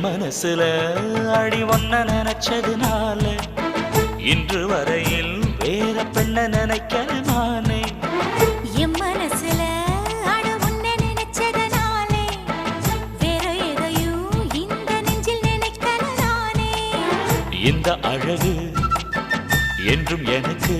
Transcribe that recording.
மனசுல அடி ஒன்ன நினைச்சதுனால இன்று வரையில் வேற பெண்ண நினைக்கிற நானே. என் மனசுல அட உன்னை நினைச்சதனாலே வேற எதையும் இந்த நெஞ்சில் நினைக்கல நானே. இந்த அழகு என்றும் எனக்கு